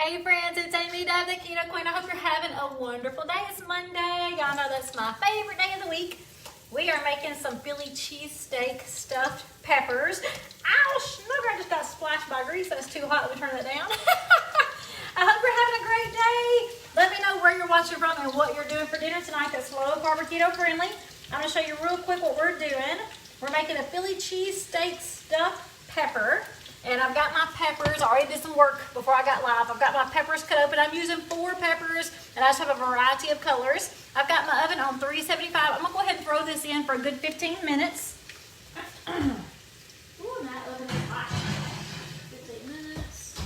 Hey friends, it's Amy Dove, the Keto Queen. I hope you're having a wonderful day. It's Monday. Y'all know that's my favorite day of the week. We are making some Philly cheesesteak stuffed peppers. Ouch! Look, I just got splashed by grease. That's too hot. Let me turn that down. I hope you're having a great day. Let me know where you're watching from and what you're doing for dinner tonight that's low carb or keto friendly. I'm going to show you real quick what we're doing. We're making a Philly cheesesteak stuffed pepper. And I've got my peppers. I already did some work before I got live. I've got my peppers cut open. I'm using 4 peppers, and I just have a variety of colors. I've got my oven on 375. I'm going to go ahead and throw this in for a good 15 minutes. Ooh, and that oven is hot. 15 minutes.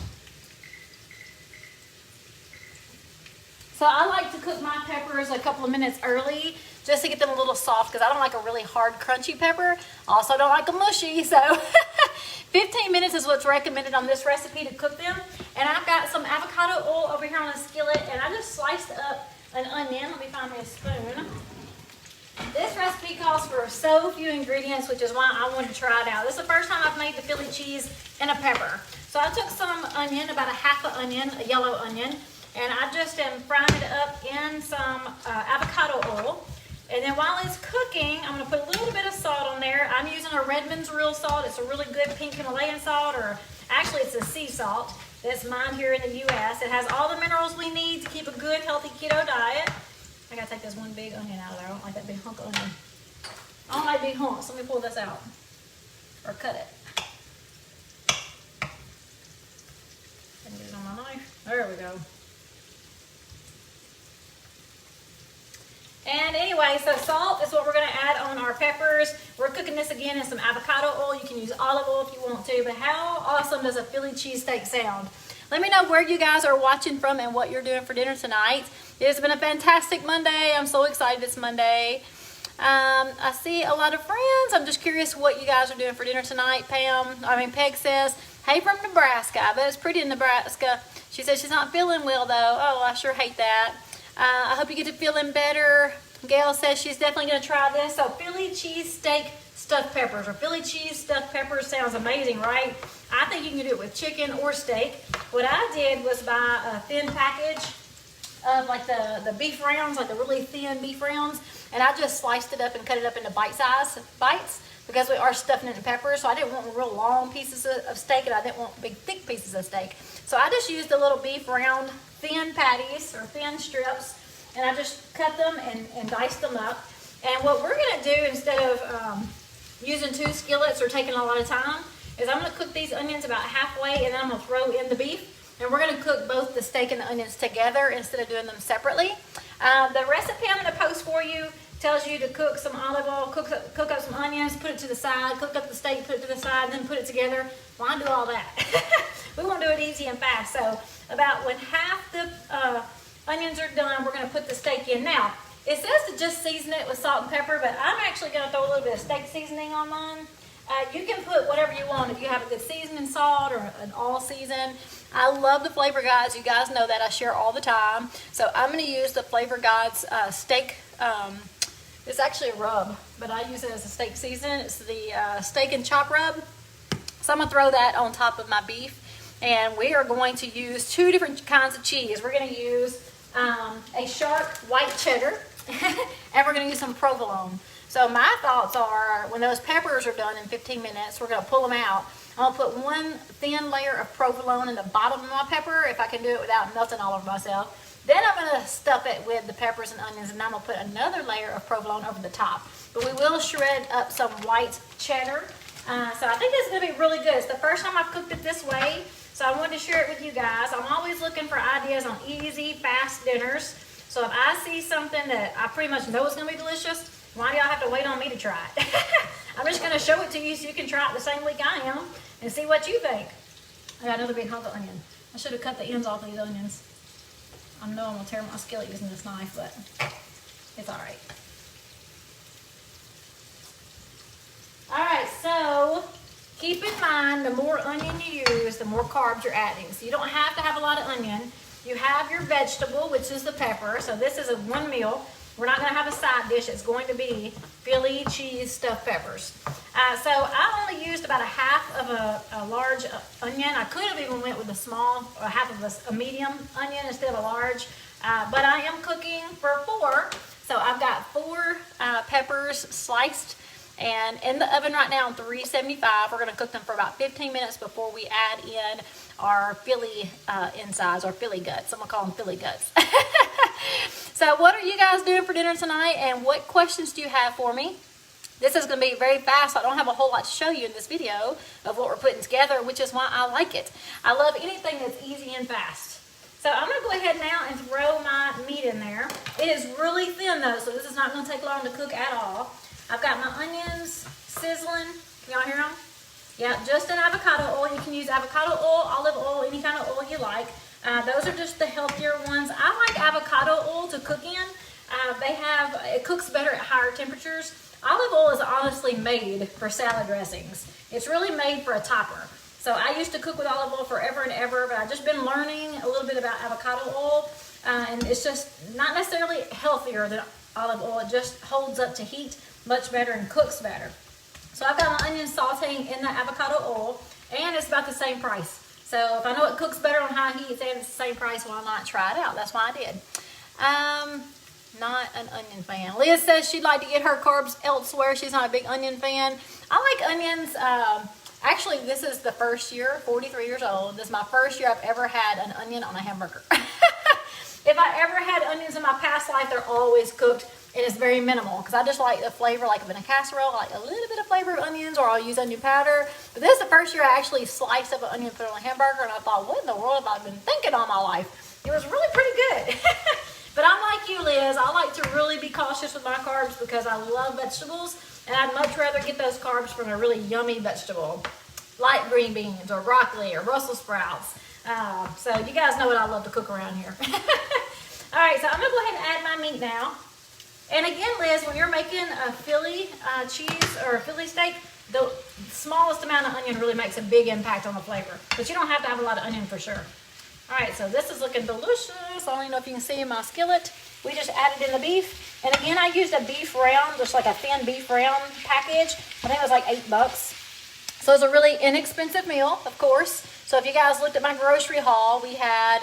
So I like to cook my peppers a couple of minutes early just to get them a little soft because I don't like a really hard, crunchy pepper. Also don't like them mushy, so 15 minutes is what's recommended on this recipe to cook them. And I've got some avocado oil over here on the skillet, and I just sliced up an onion. Let me find me a spoon. This recipe calls for so few ingredients, which is why I wanted to try it out. This is the first time I've made the Philly cheese and a pepper. So I took some onion, about a half an onion, a yellow onion, and I just am frying it up in some avocado oil. And then while it's cooking, I'm going to put a little bit of salt on there. I'm using a Redmond's real salt. It's a really good pink Himalayan salt, or actually it's a sea salt. That's mine here in the U.S. It has all the minerals we need to keep a good, healthy keto diet. I got to take this one big onion out of there. I don't like that big hunk of onion. I don't like big hunks. Let me pull this out. Or cut it. Let me get it on my knife. There we go. And anyway, so salt is what we're going to add on our peppers. We're cooking this again in some avocado oil. You can use olive oil if you want to, but how awesome does a Philly cheesesteak sound? Let me know where you guys are watching from and what you're doing for dinner tonight. It's been a fantastic Monday. I'm so excited it's Monday. I see a lot of friends. I'm just curious what you guys are doing for dinner tonight. Peg says, hey from Nebraska. I bet it's pretty in Nebraska. She says she's not feeling well though. Oh, I sure hate that. I hope you get to feeling better. Gail says she's definitely going to try this. So Philly cheesesteak stuffed peppers, or Philly cheese stuffed peppers sounds amazing, right? I think you can do it with chicken or steak. What I did was buy a thin package of like the beef rounds, like the really thin beef rounds, and I just sliced it up and cut it up into bite-sized bites because we are stuffing it in peppers. So I didn't want real long pieces of steak, and I didn't want big thick pieces of steak. So I just used the little beef round thin patties or thin strips, and I just cut them and diced them up. And what we're going to do instead of using 2 skillets or taking a lot of time is I'm going to cook these onions about halfway, and then I'm going to throw in the beef. And we're going to cook both the steak and the onions together instead of doing them separately. The recipe I'm going to post for you tells you to cook some olive oil, cook up some onions, put it to the side, cook up the steak, put it to the side, then put it together. Why do all that? We want to do it easy and fast. So about when half the onions are done, we're going to put the steak in. Now, it says to just season it with salt and pepper, but I'm actually going to throw a little bit of steak seasoning on mine. You can put whatever you want. If you have a good seasoning salt or an all season. I love the Flavor Guides. You guys know that I share all the time. So I'm going to use the Flavor Guides steak. It's actually a rub, but I use it as a steak season. It's the steak and chop rub. So I'm going to throw that on top of my beef. And we are going to use 2 different kinds of cheese. We're going to use a sharp white cheddar, and we're going to use some provolone. So my thoughts are, when those peppers are done in 15 minutes, we're going to pull them out. I'm going to put 1 thin layer of provolone in the bottom of my pepper, if I can do it without melting all over myself. Then I'm going to stuff it with the peppers and onions, and I'm going to put another layer of provolone over the top. But we will shred up some white cheddar. So I think this is going to be really good. It's the first time I've cooked it this way, so I wanted to share it with you guys. I'm always looking for ideas on easy, fast dinners. So if I see something that I pretty much know is going to be delicious, why do y'all have to wait on me to try it? I'm just going to show it to you so you can try it the same week I am and see what you think. I got another big hunk of onion. I should have cut the ends off these onions. I know I'm going to tear my skillet using this knife, but it's all right. All right, so keep in mind, the more onion you use, the more carbs you're adding. So you don't have to have a lot of onion. You have your vegetable, which is the pepper. So this is a 1 meal. We're not going to have a side dish. It's going to be Philly cheese stuffed peppers. So I only used about a half of a large onion. I could have even went with a small, or half of a medium onion instead of a large. But I am cooking for 4. So I've got 4 peppers sliced and in the oven right now on 375. We're going to cook them for about 15 minutes before we add in our Philly insides, or Philly guts. I'm going to call them Philly guts. So what are you guys doing for dinner tonight, and what questions do you have for me? This is going to be very fast. I don't have a whole lot to show you in this video of what we're putting together, which is why I like it. I love anything that's easy and fast. So I'm going to go ahead now and throw my meat in there. It is really thin though, so this is not going to take long to cook at all. I've got my onions sizzling. Y'all hear them? Yeah, just an avocado oil. You can use avocado oil, olive oil, any kind of oil you like. Those are just the healthier ones. I like avocado oil to cook in. It cooks better at higher temperatures. Olive oil is honestly made for salad dressings. It's really made for a topper. So I used to cook with olive oil forever and ever, but I've just been learning a little bit about avocado oil, and it's just not necessarily healthier than olive oil. It just holds up to heat much better and cooks better. So I've got my onions sauteing in that avocado oil, and it's about the same price. So if I know it cooks better on high heat and it's the same price, why not try it out? That's why I did. Not an onion fan. Liz says she'd like to get her carbs elsewhere. She's not a big onion fan. I like onions. Actually, this is the first year, 43 years old. This is my first year I've ever had an onion on a hamburger. If I ever had onions in my past life, they're always cooked, and it's very minimal because I just like the flavor, like in a casserole, I like a little bit of flavor of onions, or I'll use onion powder. But this is the first year I actually sliced up an onion and put it on a hamburger, and I thought, what in the world have I been thinking all my life? It was really pretty good. But I'm like you, Liz. I like to really be cautious with my carbs because I love vegetables, and I'd much rather get those carbs from a really yummy vegetable, like green beans or broccoli or Brussels sprouts. So you guys know what I love to cook around here. All right, so I'm going to go ahead and add my meat now. And again, Liz, when you're making a Philly cheese or a Philly steak, the smallest amount of onion really makes a big impact on the flavor. But you don't have to have a lot of onion for sure. All right, so this is looking delicious. I don't even know if you can see in my skillet. We just added in the beef. And again, I used a beef round, just like a thin beef round package. I think it was like $8. So it's a really inexpensive meal, of course. So if you guys looked at my grocery haul, we had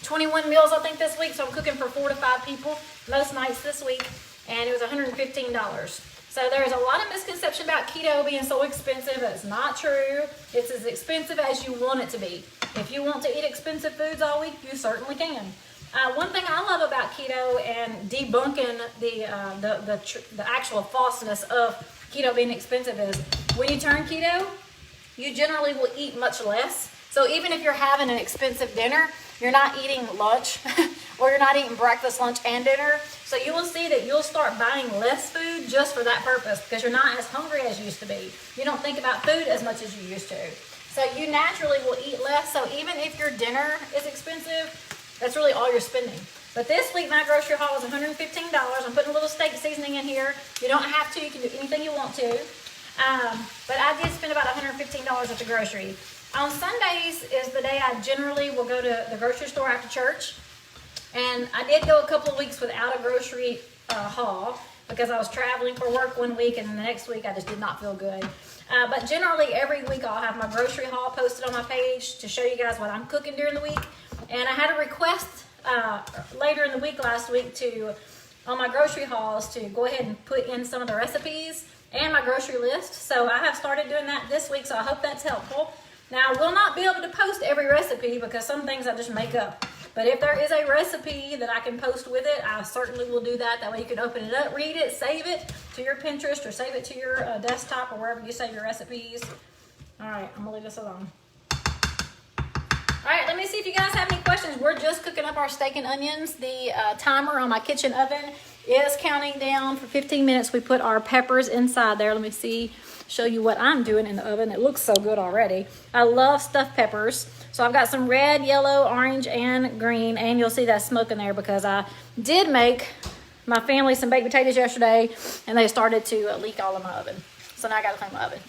21 meals, I think, this week. So I'm cooking for 4 to 5 people most nights this week. And it was $115. So there's a lot of misconception about keto being so expensive. That's not true. It's as expensive as you want it to be. If you want to eat expensive foods all week, you certainly can. One thing I love about keto and debunking the actual falseness of keto being expensive is when you turn keto, you generally will eat much less. So even if you're having an expensive dinner, you're not eating lunch or you're not eating breakfast, lunch, and dinner. So you will see that you'll start buying less food just for that purpose because you're not as hungry as you used to be. You don't think about food as much as you used to. So you naturally will eat less. So even if your dinner is expensive, that's really all you're spending. But this week, my grocery haul was $115. I'm putting a little steak seasoning in here. You don't have to. You can do anything you want to. But I did spend about $115 at the grocery. On Sundays is the day I generally will go to the grocery store after church. And I did go a couple of weeks without a grocery haul because I was traveling for work one week, and then the next week I just did not feel good. But generally every week I'll have my grocery haul posted on my page to show you guys what I'm cooking during the week. And I had a request later in the week last week on my grocery hauls to go ahead and put in some of the recipes and my grocery list. So I have started doing that this week, so I hope that's helpful. Now, I will not be able to post every recipe because some things I just make up. But if there is a recipe that I can post with it, I certainly will do that. That way you can open it up, read it, save it to your Pinterest or save it to your desktop or wherever you save your recipes. All right, I'm going to leave this alone. All right, let me see if you guys have any questions. We're just cooking up our steak and onions. The timer on my kitchen oven is counting down for 15 minutes. We put our peppers inside there. Let me show you what I'm doing in the oven. It looks so good already. I love stuffed peppers. So I've got some red, yellow, orange, and green. And you'll see that smoke in there because I did make my family some baked potatoes yesterday, and they started to leak all in my oven. So now I got to clean my oven.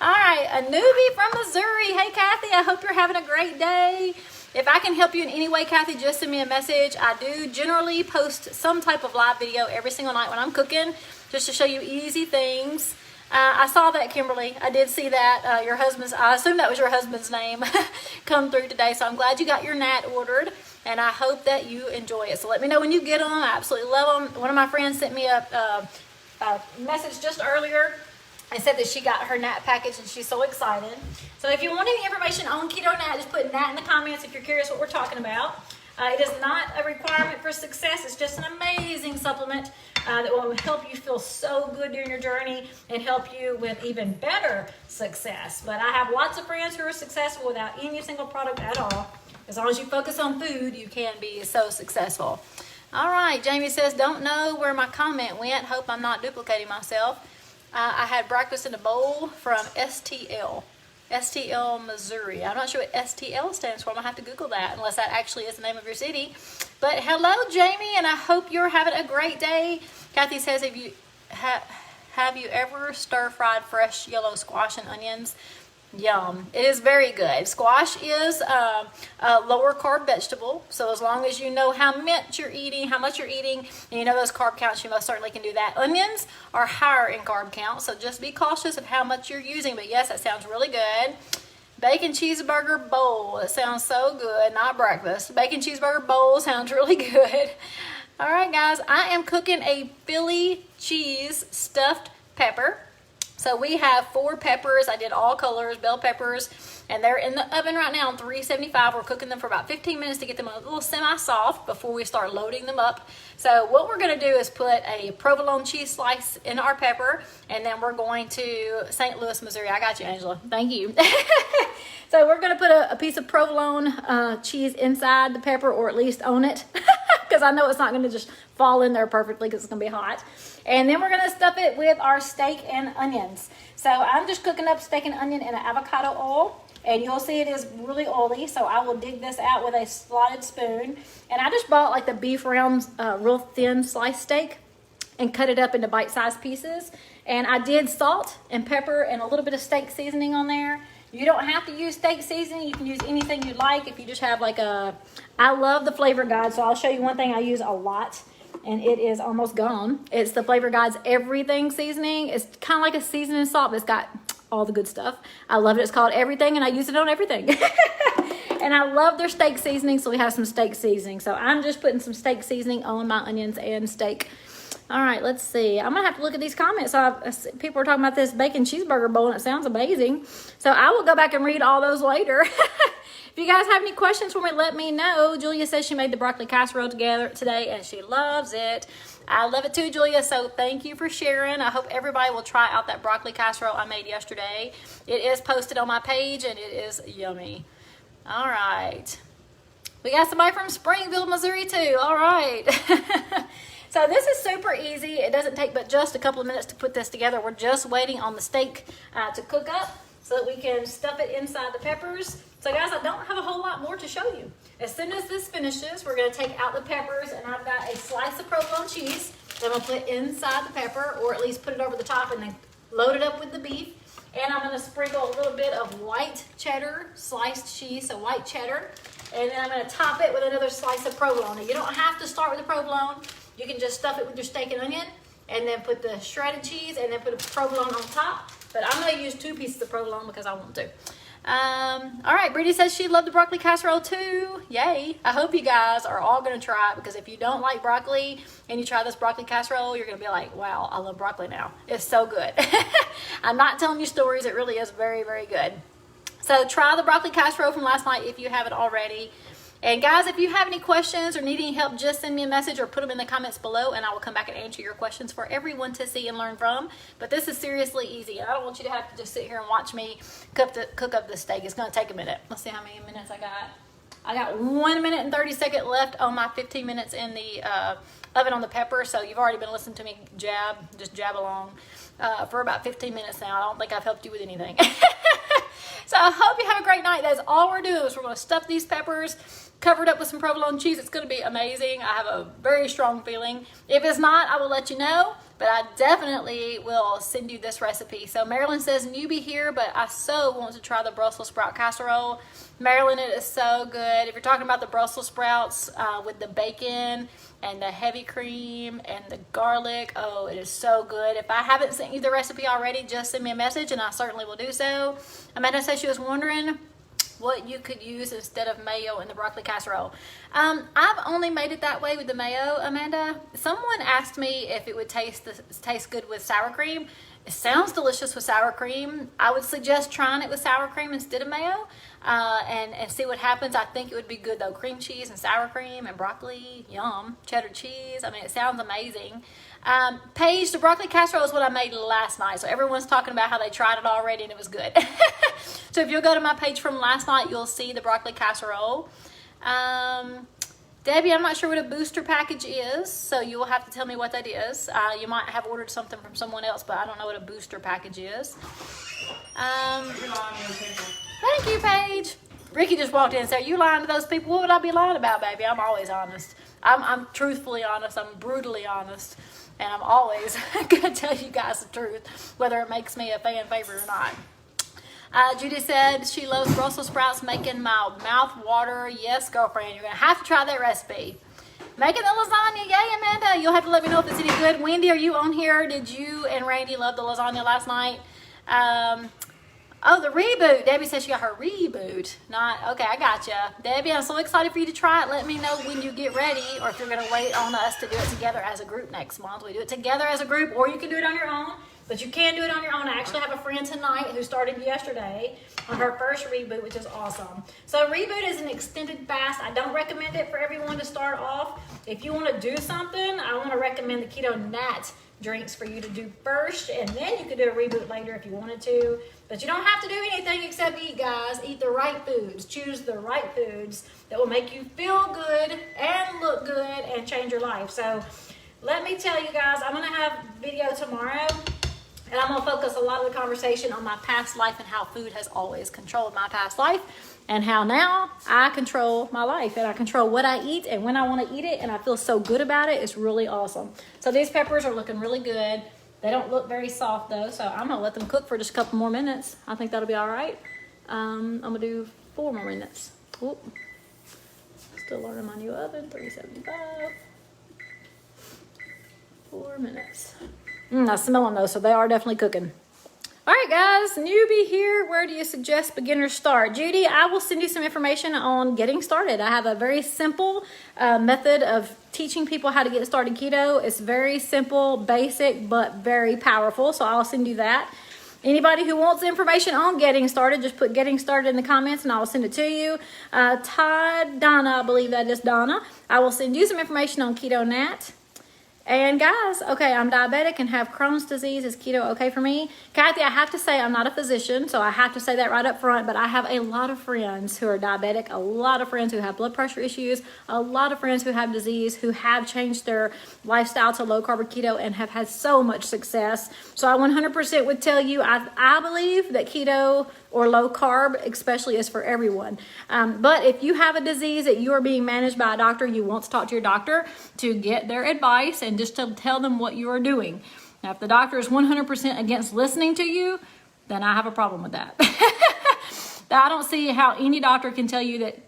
All right, a newbie from Missouri. Hey, Kathy, I hope you're having a great day. If I can help you in any way, Kathy, just send me a message. I do generally post some type of live video every single night when I'm cooking, just to show you easy things. I saw that, Kimberly. I did see that. I assume that was your husband's name come through today. So I'm glad you got your gnat ordered, and I hope that you enjoy it. So let me know when you get them. I absolutely love them. One of my friends sent me a message just earlier and said that she got her gnat package and she's so excited. So if you want any information on keto gnat, just put gnat in the comments if you're curious what we're talking about. It is not a requirement for success. It's just an amazing supplement that will help you feel so good during your journey and help you with even better success. But I have lots of friends who are successful without any single product at all. As long as you focus on food, you can be so successful. All right, Jamie says, don't know where my comment went. Hope I'm not duplicating myself. I had breakfast in a bowl from STL, Missouri. I'm not sure what STL stands for. I'm going to have to Google that unless that actually is the name of your city. But hello, Jamie, and I hope you're having a great day. Kathy says, have you ever stir-fried fresh yellow squash and onions? Yum. It is very good. Squash is a lower carb vegetable, so as long as you know how much you're eating, and you know those carb counts, you most certainly can do that. Onions are higher in carb count, so just be cautious of how much you're using. But yes, that sounds really good. Bacon cheeseburger bowl. It sounds so good. Not breakfast. Bacon cheeseburger bowl sounds really good. All right, guys. I am cooking a Philly cheese stuffed pepper. So we have 4 peppers. I did all colors, bell peppers, and they're in the oven right now on 375. We're cooking them for about 15 minutes to get them a little semi-soft before we start loading them up. So what we're going to do is put a provolone cheese slice in our pepper, and then we're going to St. Louis, Missouri. I got you, Angela. Thank you. So we're going to put a piece of provolone cheese inside the pepper, or at least on it, because I know it's not going to just fall in there perfectly because it's going to be hot. And then we're going to stuff it with our steak and onions. So I'm just cooking up steak and onion in an avocado oil. And you'll see it is really oily. So I will dig this out with a slotted spoon. And I just bought like the beef round, real thin sliced steak and cut it up into bite-sized pieces. And I did salt and pepper and a little bit of steak seasoning on there. You don't have to use steak seasoning. You can use anything you like. If you just have like I love the Flavor Guide. So I'll show you one thing I use a lot. And it is almost gone. It's the Flavor Guide's Everything seasoning. It's kind of like a seasoning salt, but it's got all the good stuff. I love it. It's called Everything, and I use it on everything. And I love their steak seasoning, so we have some steak seasoning. So I'm just putting some steak seasoning on my onions and steak. All right, let's see. I'm going to have to look at these comments. People are talking about this bacon cheeseburger bowl, and it sounds amazing. So I will go back and read all those later. If you guys have any questions for me, let me know. Julia says she made the broccoli casserole today, and she loves it. I love it too, Julia, so thank you for sharing. I hope everybody will try out that broccoli casserole I made yesterday. It is posted on my page, and it is yummy. All right. We got somebody from Springville, Missouri, too. All right. So this is super easy. It doesn't take but just a couple of minutes to put this together. We're just waiting on the steak to cook up so that we can stuff it inside the peppers. So guys, I don't have a whole lot more to show you. As soon as this finishes, we're going to take out the peppers, and I've got a slice of provolone cheese that I'm going to put inside the pepper, or at least put it over the top and then load it up with the beef. And I'm going to sprinkle a little bit of white cheddar, sliced cheese, so white cheddar. And then I'm going to top it with another slice of provolone. Now, you don't have to start with the provolone. You can just stuff it with your steak and onion, and then put the shredded cheese, and then put a provolone on top. But I'm going to use 2 pieces of provolone because I want to. All right, Brady says she loved the broccoli casserole too. Yay. I hope you guys are all going to try it, because if you don't like broccoli and you try this broccoli casserole, you're going to be like, wow, I love broccoli now. It's so good. I'm not telling you stories. It really is very, very good. So try the broccoli casserole from last night if you haven't already. And guys, if you have any questions or need any help, just send me a message or put them in the comments below, and I will come back and answer your questions for everyone to see and learn from. But this is seriously easy, and I don't want you to have to just sit here and watch me cook up the steak. It's going to take a minute. Let's see how many minutes I got. I got 1 minute and 30 seconds left on my 15 minutes in the oven on the pepper. So you've already been listening to me just jab along for about 15 minutes now. I don't think I've helped you with anything. So I hope you have a great night. That's all we're doing is we're going to stuff these peppers, cover it up with some provolone cheese. It's going to be amazing. I have a very strong feeling. If it's not, I will let you know. but I definitely will send you this recipe. So Marilyn says, newbie here, but I so want to try the Brussels sprout casserole. Marilyn, it is so good. If you're talking about the Brussels sprouts with the bacon and the heavy cream and the garlic, oh, it is so good. If I haven't sent you the recipe already, just send me a message and I certainly will do so. Amanda says she was wondering what you could use instead of mayo in the broccoli casserole. I've only made it that way with the mayo, Amanda. Someone asked me if it would taste good with sour cream. It sounds delicious with sour cream. I would suggest trying it with sour cream instead of mayo and see what happens. I think it would be good though. Cream cheese and sour cream and broccoli, yum. Cheddar cheese, I mean, it sounds amazing. Paige, the broccoli casserole is what I made last night. So everyone's talking about how they tried it already and it was good. So if you'll go to my page from last night, you'll see the broccoli casserole. Debbie, I'm not sure what a booster package is, so you will have to tell me what that is. You might have ordered something from someone else, but I don't know what a booster package is. Thank you, Paige. Ricky just walked in and said, you lying to those people? What would I be lying about, baby? I'm always honest. I'm truthfully honest. I'm brutally honest. And I'm always going to tell you guys the truth, whether it makes me a fan favorite or not. Judy said she loves Brussels sprouts, making my mouth water. Yes, girlfriend, you're going to have to try that recipe. Making the lasagna. Yay, Amanda. You'll have to let me know if it's any good. Wendy, are you on here? Did you and Randy love the lasagna last night? Oh, the reboot. Debbie says she got her reboot. Okay, I gotcha. Debbie, I'm so excited for you to try it. Let me know when you get ready or if you're going to wait on us to do it together as a group next month. We do it together as a group, or you can do it on your own. But you can do it on your own. I actually have a friend tonight who started yesterday on her first reboot, which is awesome. So reboot is an extended fast. I don't recommend it for everyone to start off. If you want to do something, I want to recommend the Keto Nat drinks for you to do first, and then you could do a reboot later if you wanted to. But you don't have to do anything except eat, guys. Eat the right foods. Choose the right foods that will make you feel good and look good and change your life. So let me tell you guys, I'm going to have video tomorrow. And I'm going to focus a lot of the conversation on my past life and how food has always controlled my past life and how now I control my life and I control what I eat and when I want to eat it, and I feel so good about it. It's really awesome. So these peppers are looking really good. They don't look very soft though, so I'm going to let them cook for just a couple more minutes. I think that'll be all right. I'm going to do 4 more minutes. Oop. Still learning my new oven, 375. 4 minutes. I smell them though, so they are definitely cooking. All right, guys, newbie here. Where do you suggest beginners start? Judy, I will send you some information on getting started. I have a very simple method of teaching people how to get started keto. It's very simple, basic, but very powerful, so I'll send you that. Anybody who wants information on getting started, just put getting started in the comments and I will send it to you. Donna, I believe that is Donna. I will send you some information on Keto Nat. And guys, okay, I'm diabetic and have Crohn's disease. Is keto okay for me? Kathy, I have to say I'm not a physician, so I have to say that right up front, but I have a lot of friends who are diabetic, a lot of friends who have blood pressure issues, a lot of friends who have disease, who have changed their lifestyle to low-carb keto and have had so much success. So I 100% would tell you, I believe that keto or low carb especially is for everyone. But if you have a disease that you are being managed by a doctor, you want to talk to your doctor to get their advice and just to tell them what you are doing. Now, if the doctor is 100% against listening to you, then I have a problem with that. I don't see how any doctor can tell you that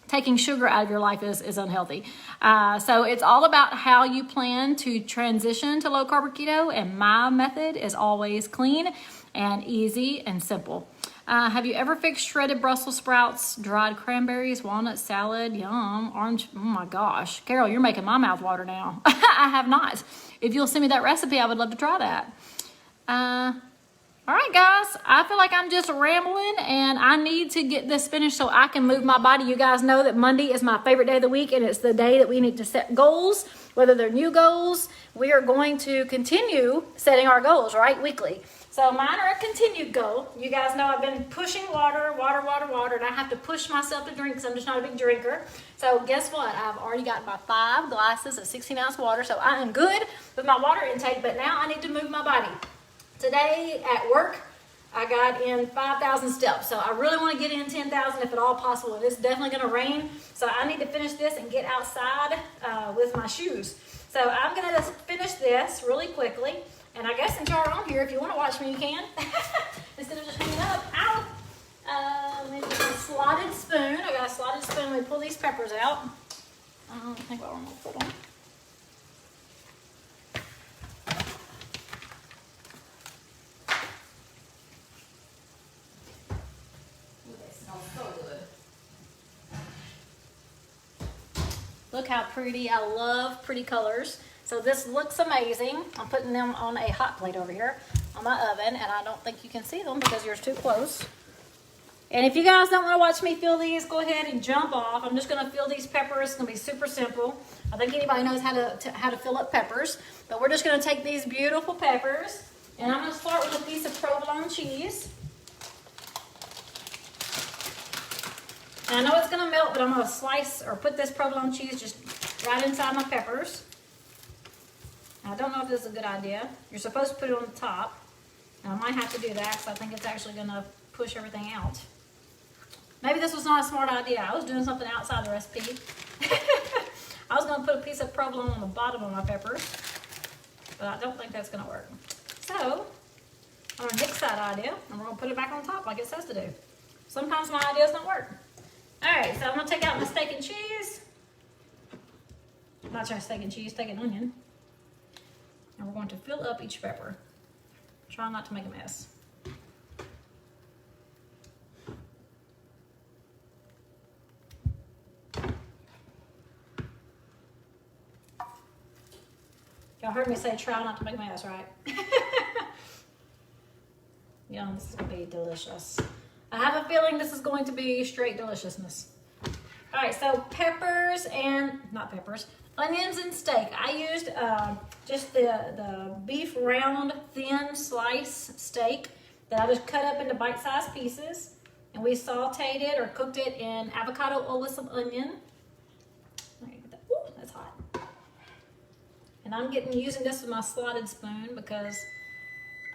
taking sugar out of your life is unhealthy. So it's all about how you plan to transition to low carb keto, and my method is always clean and easy and simple. Have you ever fixed shredded Brussels sprouts, dried cranberries, walnut salad, yum, orange? Oh my gosh. Carol, you're making my mouth water now. I have not. If you'll send me that recipe, I would love to try that. All right, guys. I feel like I'm just rambling and I need to get this finished so I can move my body. You guys know that Monday is my favorite day of the week, and it's the day that we need to set goals, whether they're new goals. We are going to continue setting our goals, right, weekly. So mine are a continued goal. You guys know I've been pushing water, and I have to push myself to drink because I'm just not a big drinker. So guess what? I've already got my 5 glasses of 16-ounce water, so I am good with my water intake, but now I need to move my body. Today at work, I got in 5,000 steps. So I really want to get in 10,000 if at all possible. It's definitely going to rain. So I need to finish this and get outside with my shoes. So I'm going to just finish this really quickly. And I guess since y'all are on here, if you want to watch me, you can. Instead of just hanging up. Ow! Maybe a slotted spoon. I got a slotted spoon. Let me pull these peppers out. I don't think what I'm going to put on. Look how pretty. I love pretty colors. So this looks amazing. I'm putting them on a hot plate over here on my oven, and I don't think you can see them because you're too close. And if you guys don't want to watch me fill these, go ahead and jump off. I'm just going to fill these peppers. It's going to be super simple. I think anybody knows how to fill up peppers. But we're just going to take these beautiful peppers, and I'm going to start with a piece of provolone cheese. And I know it's going to melt, but I'm going to slice or put this provolone cheese just right inside my peppers. I don't know if this is a good idea. You're supposed to put it on the top. And I might have to do that because I think it's actually going to push everything out. Maybe this was not a smart idea. I was doing something outside the recipe. I was going to put a piece of provolone on the bottom of my peppers, but I don't think that's going to work. So I'm going to nix that idea, and we're going to put it back on top like it says to do. Sometimes my ideas don't work. All right, so I'm going to take out my steak and cheese. Not just steak and cheese, steak and onion. And we're going to fill up each pepper. Try not to make a mess. Y'all heard me say try not to make a mess, right? Yeah, this is going to be delicious. I have a feeling this is going to be straight deliciousness. All right, so peppers and, not peppers, onions and steak. I used just the beef round thin slice steak that I just cut up into bite-sized pieces. And we sauteed it or cooked it in avocado oil with some onion. Ooh, that's hot. And I'm using this with my slotted spoon because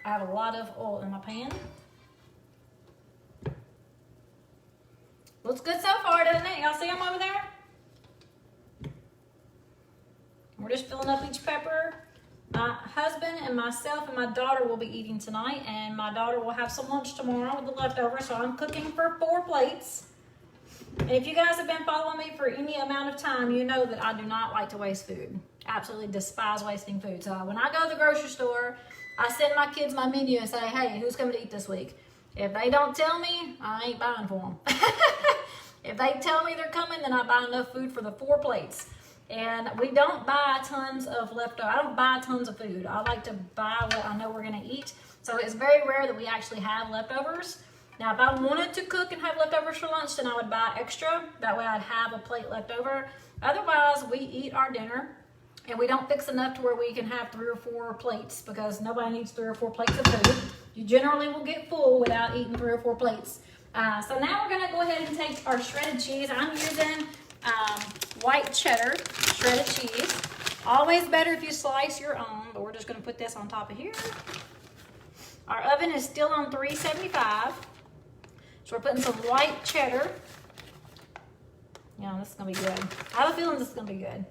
I have a lot of oil in my pan. Looks good so far, doesn't it? Y'all see them over there? We're just filling up each pepper. My husband and myself and my daughter will be eating tonight, and my daughter will have some lunch tomorrow with the leftovers, so I'm cooking for 4 plates. And if you guys have been following me for any amount of time, you know that I do not like to waste food. Absolutely despise wasting food. So when I go to the grocery store, I send my kids my menu and say, hey, who's coming to eat this week? If they don't tell me, I ain't buying for them. If they tell me they're coming, then I buy enough food for the 4 plates. And we don't buy tons of leftovers. I don't buy tons of food. I like to buy what I know we're going to eat. So it's very rare that we actually have leftovers. Now, if I wanted to cook and have leftovers for lunch, then I would buy extra. That way I'd have a plate left over. Otherwise, we eat our dinner. And we don't fix enough to where we can have 3 or 4 plates because nobody needs 3 or 4 plates of food. You generally will get full without eating 3 or 4 plates. So now we're going to go ahead and take our shredded cheese. I'm using white cheddar shredded cheese. Always better if you slice your own, but we're just going to put this on top of here. Our oven is still on 375. So we're putting some white cheddar. Yeah, this is going to be good. I have a feeling this is going to be good.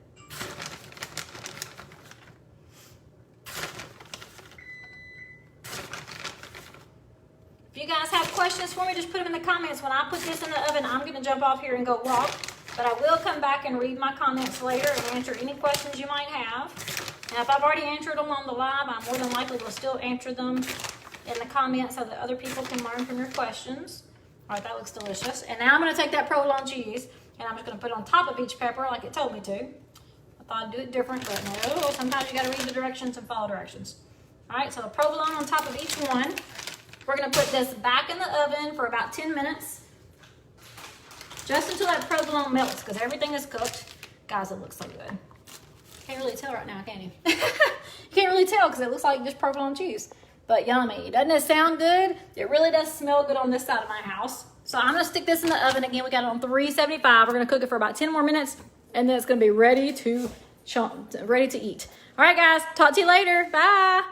If you guys have questions for me, just put them in the comments. When I put this in the oven, I'm going to jump off here and go walk. But I will come back and read my comments later and answer any questions you might have. And if I've already answered them on the live, I more than likely will still answer them in the comments so that other people can learn from your questions. All right, that looks delicious. And now I'm going to take that provolone cheese and I'm just going to put it on top of each pepper like it told me to. I thought I'd do it different, but no, sometimes you got to read the directions and follow directions. All right, so the provolone on top of each one. We're going to put this back in the oven for about 10 minutes. Just until that provolone melts, because everything is cooked. Guys, it looks so good. Can't really tell right now, can you? You can't really tell because it looks like just provolone cheese. But yummy. Doesn't it sound good? It really does smell good on this side of my house. So I'm going to stick this in the oven. Again, we got it on 375. We're going to cook it for about 10 more minutes. And then it's going to be ready to eat. All right, guys. Talk to you later. Bye.